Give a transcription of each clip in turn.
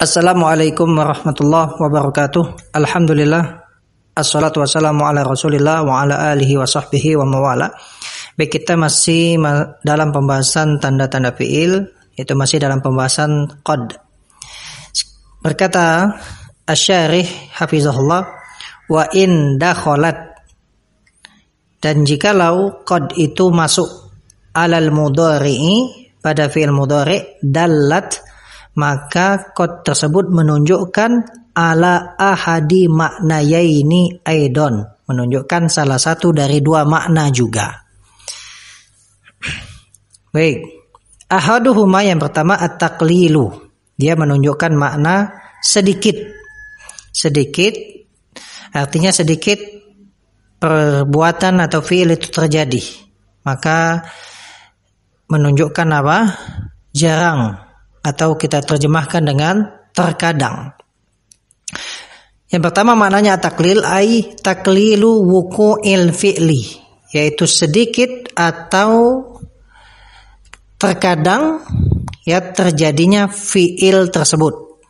Assalamualaikum warahmatullahi wabarakatuh. Alhamdulillah, assalatu wassalamu ala rasulillah wa ala alihi wa sahbihi wa mawala. Baik, kita masih dalam pembahasan tanda-tanda fi'il, itu masih dalam pembahasan qad. Berkata asy-syarih hafizahullah, wa in dakhalat, dan jikalau qad itu masuk alal mudhari'i, pada fi'il mudhari', dallat, maka qad tersebut menunjukkan ala ahadi maknayaini aidon, menunjukkan salah satu dari dua makna juga. Baik, ahaduhuma, yang pertama at-taqlilu, dia menunjukkan makna sedikit. Sedikit artinya sedikit perbuatan atau fi'il itu terjadi, maka menunjukkan apa? Jarang, atau kita terjemahkan dengan terkadang. Yang pertama maknanya taklil, ay taklilu wuqu'il fi'li, yaitu sedikit atau terkadang ya terjadinya fi'il tersebut.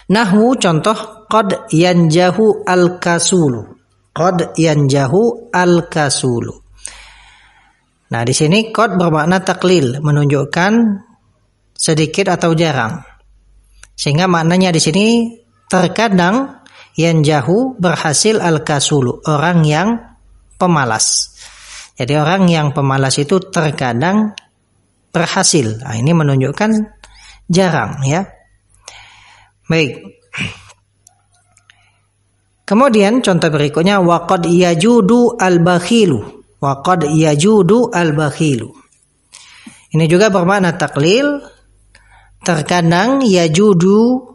Nahwu, contoh, qad yanjahu al-kasulu. Qad yanjahu al-kasulu. Nah, di sini qad bermakna taklil, menunjukkan sedikit atau jarang. Sehingga maknanya di sini terkadang yanjahu berhasil al-kasulu, orang yang pemalas. Jadi orang yang pemalas itu terkadang berhasil. Nah, ini menunjukkan jarang ya. Baik. Kemudian contoh berikutnya waqad yajudu al-bakhilu. Waqad yajudu al-bakhilu. Ini juga bermakna taklil. Terkadang yajudu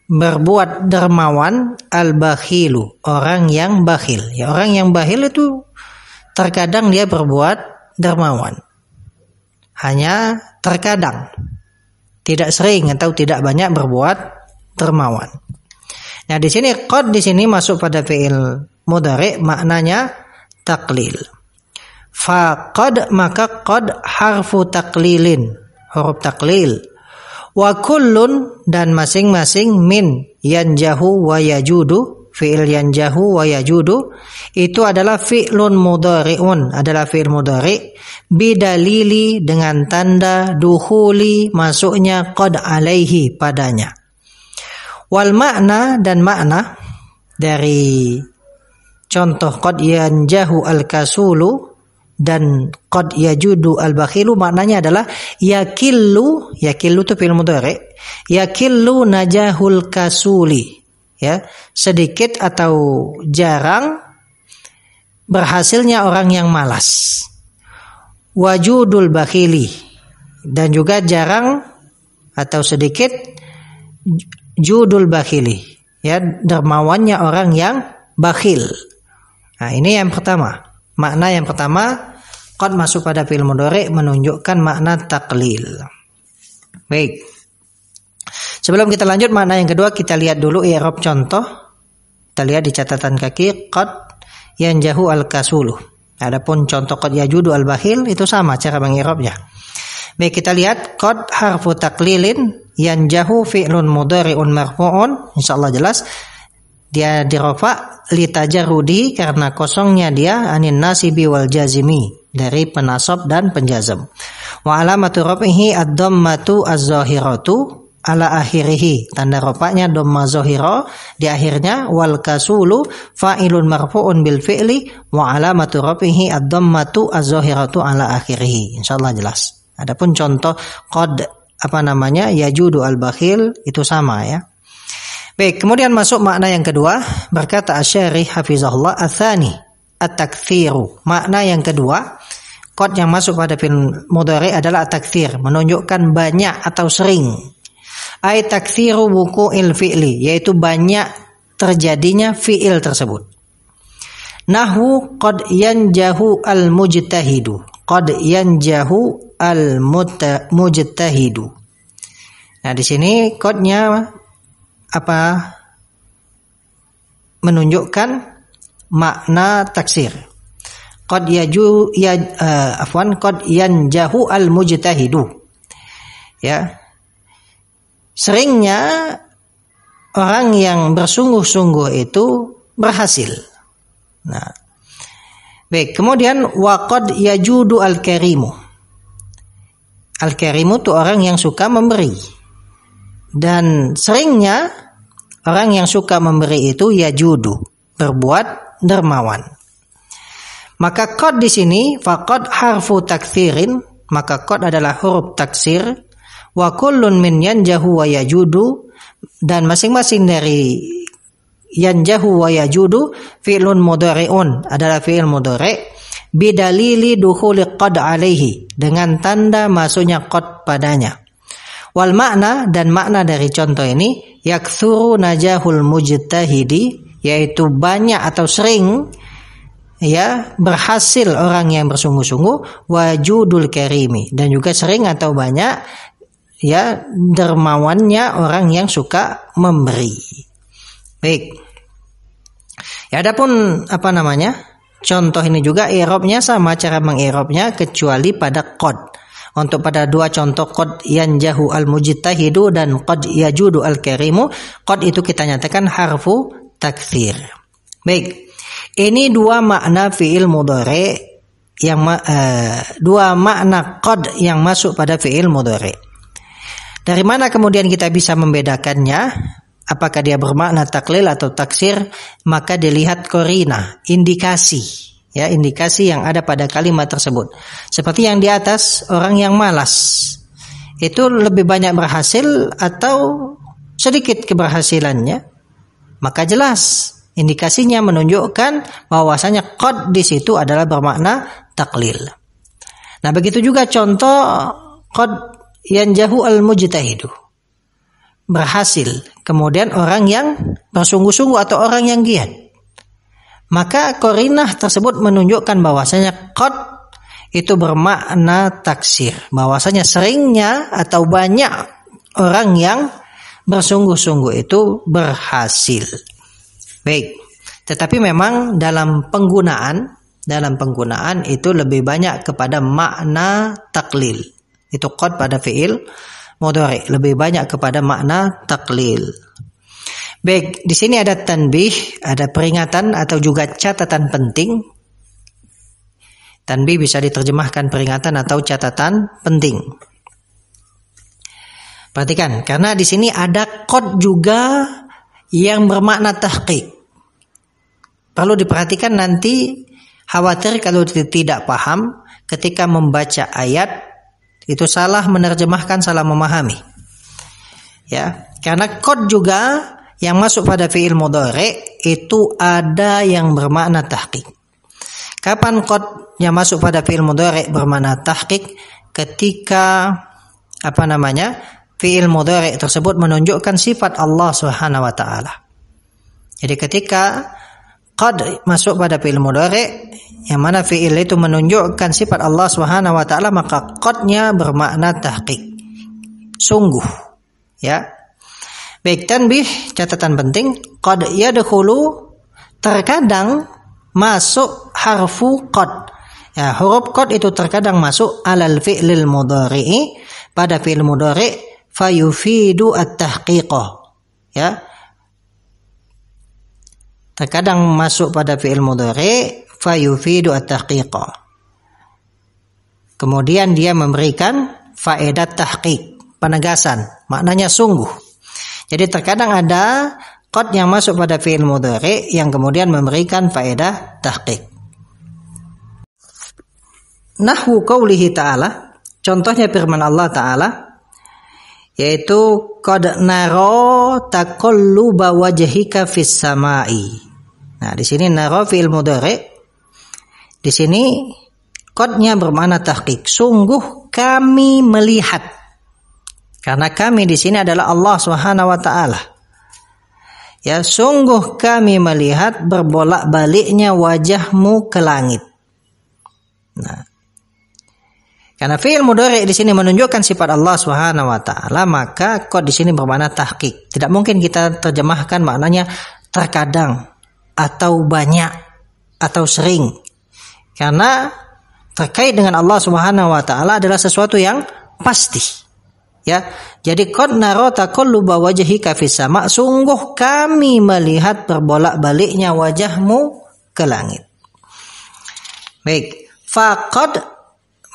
berbuat dermawan al-bakhilu, orang yang bakhil. Ya, orang yang bakhil itu terkadang dia berbuat dermawan. Hanya terkadang. Tidak sering atau tidak banyak berbuat dermawan. Nah, di sini qad di sini masuk pada fi'il mudhari', maknanya taklil. Faqad, maka qad harfu taklilin, huruf taklil. Wa kullun, dan masing-masing, min yanjahu wa yajudu, fi'il yanjahu wa yajudu itu adalah fi'lun mudhari'un, adalah fi'il mudhari' bidalili, dengan tanda dukhuli, masuknya qad alaihi, padanya. Wal makna, dan makna dari contoh qad yanjahu al-kasulu dan qad yajudu al-bakhilu, maknanya adalah yakillu itu fi'il mudhari', yakillu najahul kasuli, ya, sedikit atau jarang berhasilnya orang yang malas. Wajudul bakhili, dan juga jarang atau sedikit judul bakhili, ya, dermawannya orang yang bakhil. Nah, ini yang pertama. Makna yang pertama, qad masuk pada fi'il mudhari' menunjukkan makna taklil. Baik. Sebelum kita lanjut makna yang kedua, kita lihat dulu i'rab contoh. Kita lihat di catatan kaki, qad yanjahu al-kasulu. Adapun contoh qad yajudu al-bakhil itu sama cara meng'irabnya. Baik, kita lihat qad harfu taklilin, yanjahu fi'lun mudhari'un marfu'un, insyaallah jelas. Dia dirafa litajarrudi, karena kosongnya dia, anin nasibi wal jazimi, dari penasab dan penjazam. Wa alamatu rafihi ad-dhammatu az-zahiratu ala akhirih, tanda rafa'nya dhamma zahira di akhirnya. Wal kasulu fa'ilun marfu'un bil fi'li wa alamatu rafihi ad-dhammatu az-zahiratu ala akhirih. Insyaallah jelas. Adapun contoh qad yajudu al-bakhil itu sama ya. Baik, kemudian masuk makna yang kedua. Berkata asy-syarih hafizahullah, atsani at-taktsiru. Makna yang kedua, qad yang masuk pada fi'il mudhari' adalah at-taktsir, menunjukkan banyak atau sering. Ai taktsiru wuqu'il fi'li, yaitu banyak terjadinya fi'il tersebut. Nahwu qad yanjahu al-mujtahidu. Qad yanjahu al-mujtahidu. Nah, di sini qadnya menunjukkan makna taksir. Qad yanjahu al-mujtahidu. Ya. Seringnya orang yang bersungguh-sungguh itu berhasil. Nah, baik, kemudian waqad yajudu al-karimu. Al-karimu itu orang yang suka memberi. Dan seringnya orang yang suka memberi itu yajudu, berbuat dermawan. Maka qad di sini faqad harfu taktsirin, maka qad adalah huruf taksir. Wa kullun min yanjahu wa yajudu, dan masing-masing dari yanjahu wa yajudu fi'lun mudhari'un adalah fi'il mudhari' bidalili dukhuli qad alaihi, dengan tanda masuknya qad padanya. Wal makna, dan makna dari contoh ini yaktsuru najahul mujtahidi, yaitu banyak atau sering ya berhasil orang yang bersungguh-sungguh, wajudul karimi, dan juga sering atau banyak ya dermawannya orang yang suka memberi. Baik. Ya, adapun contoh ini juga i'rabnya sama cara meng'irabnya kecuali pada qad. Untuk pada dua contoh qad yanjahu al-mujtahidu dan qad yajudu al-karimu, qad itu kita nyatakan harfu taktsir. Baik. Ini dua makna fi'il mudhari yang dua makna qad yang masuk pada fi'il mudhari. Dari mana kemudian kita bisa membedakannya? Apakah dia bermakna taklil atau taksir? Maka dilihat korina, indikasi, ya, indikasi yang ada pada kalimat tersebut. Seperti yang di atas, orang yang malas itu lebih banyak berhasil atau sedikit keberhasilannya? Maka jelas indikasinya menunjukkan bahwasanya qad di situ adalah bermakna taklil. Nah, begitu juga contoh qad yanjahu al-mujtahidu, berhasil, kemudian orang yang bersungguh-sungguh atau orang yang giat. Maka korinah tersebut menunjukkan bahwasanya qad itu bermakna taksir, bahwasanya seringnya atau banyak orang yang bersungguh-sungguh itu berhasil. Baik, tetapi memang dalam penggunaan itu lebih banyak kepada makna taklil. Itu qad pada fi'il mudhari lebih banyak kepada makna taklil. Baik, di sini ada tanbih, ada peringatan atau juga catatan penting. Tanbih bisa diterjemahkan peringatan atau catatan penting. Perhatikan, karena di sini ada qad juga yang bermakna tahqiq. Perlu diperhatikan, nanti khawatir kalau tidak paham ketika membaca ayat itu salah menerjemahkan, salah memahami. Ya, karena qad juga yang masuk pada fi'il mudhari itu ada yang bermakna tahqiq. Kapan qad yang masuk pada fi'il mudhari bermakna tahqiq? Ketika fi'il mudhari tersebut menunjukkan sifat Allah Subhanahu wa taala. Jadi ketika qad masuk pada fi'il mudhari yang mana fi'il itu menunjukkan sifat Allah Subhanahu wa taala, maka qadnya bermakna tahqiq, sungguh, ya. Baik, tanbih, catatan penting, qad yadkhulu, terkadang masuk harfu qad. Ya, huruf qad itu terkadang masuk alal fi'lil mudhari'i, pada fi'il mudhari' fayufidu at-tahqiqah. Ya. Terkadang masuk pada fi'il mudhari' fayufidu at-tahqiqah. Kemudian dia memberikan faedah tahqiq, penegasan, maknanya sungguh. Jadi terkadang ada qad yang masuk pada fi'il mudhari' yang kemudian memberikan faedah tahqiq. Nahwu qaulihi ta'ala, contohnya firman Allah Ta'ala, yaitu qad nara taqalluba wajhika fis sama'i. Nah, di sini nara fi'il mudhari'. Di sini qadnya bermakna tahqiq. Sungguh kami melihat. Karena kami di sini adalah Allah Subhanahu wa taala. Ya, sungguh kami melihat berbolak-baliknya wajahmu ke langit. Nah, karena fi'il mudhari' di sini menunjukkan sifat Allah Subhanahu wa taala, maka qad di sini bermakna tahqiq. Tidak mungkin kita terjemahkan maknanya terkadang atau banyak atau sering. Karena terkait dengan Allah Subhanahu wa taala adalah sesuatu yang pasti. Ya, jadi qad nara taqalluba wajhika fis sama, sungguh kami melihat berbolak-baliknya wajahmu ke langit. Baik, faqad,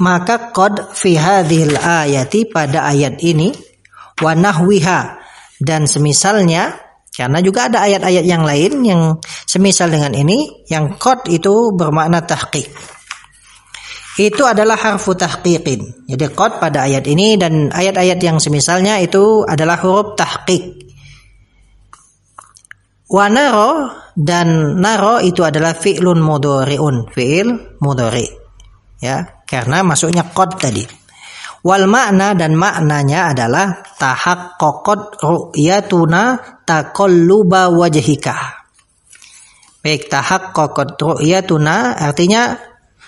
maka qad fi hadhil ayati, pada ayat ini, wa nahwiha, dan semisalnya, karena juga ada ayat-ayat yang lain yang semisal dengan ini, yang qad itu bermakna tahqiq. Itu adalah harfu tahqiqin. Jadi qad pada ayat ini dan ayat-ayat yang semisalnya itu adalah huruf tahqiq. Wa naro, dan naro itu adalah fi'lun mudhari'un, fi'il mudhari. Ya, karena masuknya qad tadi. Wal makna, dan maknanya adalah tahaqqaqat ru'yatuna taqalluba wajhika. Baik, tahaqqaqat ru'yatuna artinya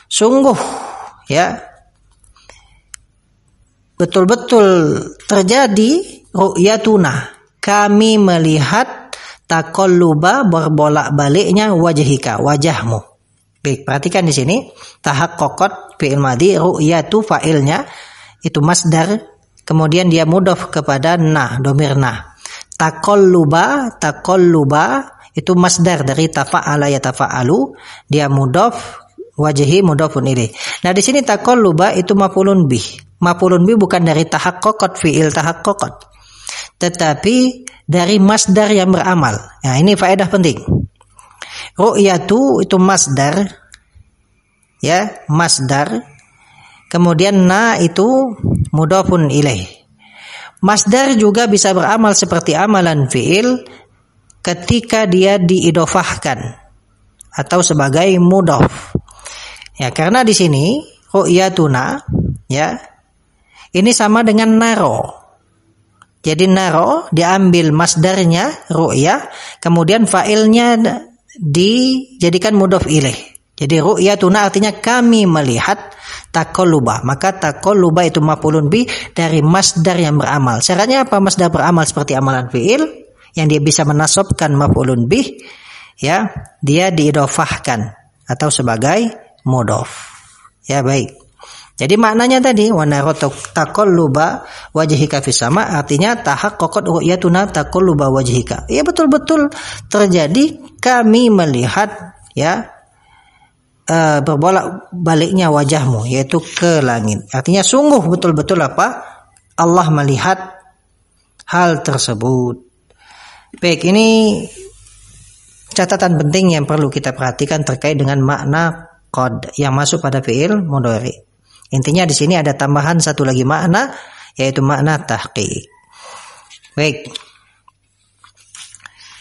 sungguh, ya, betul-betul terjadi ru'yatuna, kami melihat taqalluba, berbolak-baliknya wajhika, wajahmu. Baik, perhatikan di sini tahaqqaqat fi'il madhi, ru'yatu fa'ilnya itu masdar, kemudian dia mudhaf kepada na, domir na. Taqalluba, taqalluba itu masdar dari tafa'ala yatafa'alu, dia mudhaf, wajhi mudhafun ilaih. Nah, di sini taqalluba itu maf'ulun bih. Maf'ulun bih bukan dari tahaqqaqat, fi'il tahaqqaqat, tetapi dari masdar yang beramal. Nah, ini faedah penting. Ru'yatu itu masdar, ya, masdar. Kemudian na itu mudhafun ilaih. Masdar juga bisa beramal seperti amalan fi'il ketika dia diidhofahkan atau sebagai mudhaf. Ya, karena di sini ru'yatuna, ya, ini sama dengan naro. Jadi naro diambil masdarnya ru'ya, kemudian fa'ilnya dijadikan mudhaf ilaih. Jadi ru'yatuna artinya kami melihat taqalluba. Maka taqalluba itu maf'ulun bi dari masdar yang beramal. Syaratnya apa masdar beramal seperti amalan fi'il yang dia bisa menasabkan maf'ulun bih, ya, dia diidhofahkan atau sebagai mudhaf. Ya, baik. Jadi maknanya tadi wa nara taqalluba wajhika fis sama, artinya tahaqqaqat ru'yatuna taqalluba wajhika. Ya, betul-betul terjadi kami melihat, ya, berbolak-baliknya wajahmu, yaitu ke langit. Artinya sungguh betul-betul apa? Allah melihat hal tersebut. Baik, ini catatan penting yang perlu kita perhatikan terkait dengan makna qad yang masuk pada fi'il mudhari. Intinya di sini ada tambahan satu lagi makna, yaitu makna tahqiq. Baik.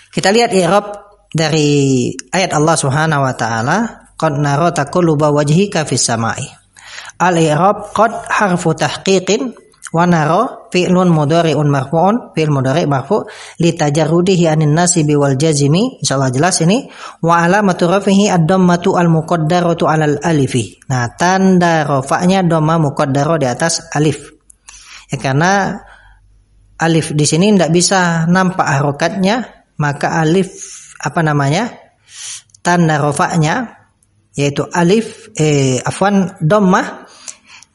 Kita lihat i'rab dari ayat Allah Subhanahu wa taala, qad nara taqalluba wajhika fis sama'i. Al-i'rab qad harfu tahqiqin wa nara fi'lun mudhari'un marfu'un, fi'il mudhari' marfu' li tajarrudihi anin nasibi wal jazimi. Insyaallah jelas ini. Wa alamatu rafihi ad-dhammatu al-muqaddaratu 'alal alifi. Nah, tanda rafa'nya dhamma muqaddarah di atas alif. Ya, karena alif di sini tidak bisa nampak harokatnya, maka alif tanda rafa'nya yaitu alif dhammah,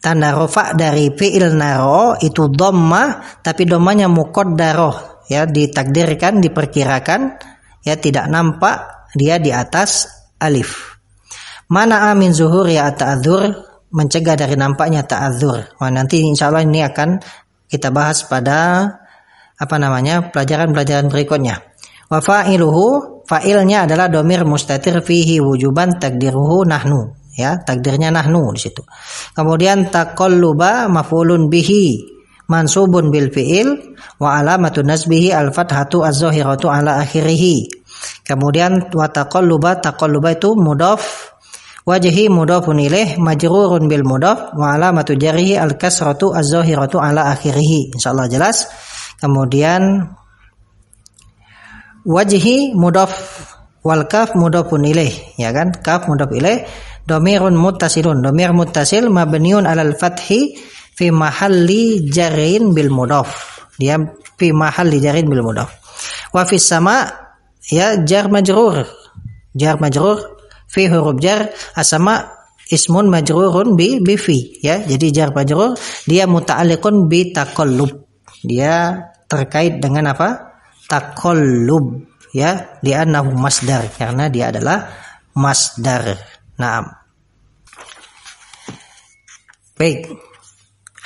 tanda rafa' dari fi'il naro itu dhammah, tapi dhammanya muqaddarah, ya, ditakdirkan, diperkirakan, ya, tidak nampak dia di atas alif. Mana'a min zuhuri at-ta'adzur, mencegah dari nampaknya ta'adzur. Wah, nanti insyaallah ini akan kita bahas pada pelajaran-pelajaran berikutnya. Wa fa'iluhu, fa'ilnya adalah domir mustatir fihi wujuban takdiruhu nahnu, ya, takdirnya nahnu di situ. Kemudian taqalluba maf'ulun bihi mansubun bil fi'il wa alamatu nasbihi al fathatu az-zahiratu ala akhirih. Kemudian wa taqalluba itu mudhaf, wajhi mudhafun ilaih majrurun bil mudhaf wa alamatu jarrihi al kasratu az-zahiratu ala akhirih. Insyaallah jelas. Kemudian wajhi mudhaf wal kaf mudhafun ilaih, ya kan? Kaf mudhaf ilaih, dhamirun muttasilun, dhamir muttasil mabniun alal fathi fi mahalli jarrin bil mudhaf. Dia fi mahalli jarrin bil mudhaf. Wa fis sama, ya, jar majrur fi huruf jar, asama ismun majrurun bi fi, ya. Jadi jar majrur dia muta'alliqun bi taqallub. dia terkait dengan apa? Taqallub, ya, li'annahu masdar, karena dia adalah masdar. Naam. Baik.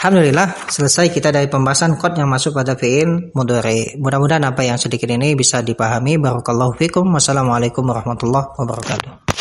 Alhamdulillah, selesai kita dari pembahasan qad yang masuk pada fi'il mudhari. Mudah-mudahan apa yang sedikit ini bisa dipahami. Barakallahu fikum. Wassalamualaikum warahmatullahi wabarakatuh.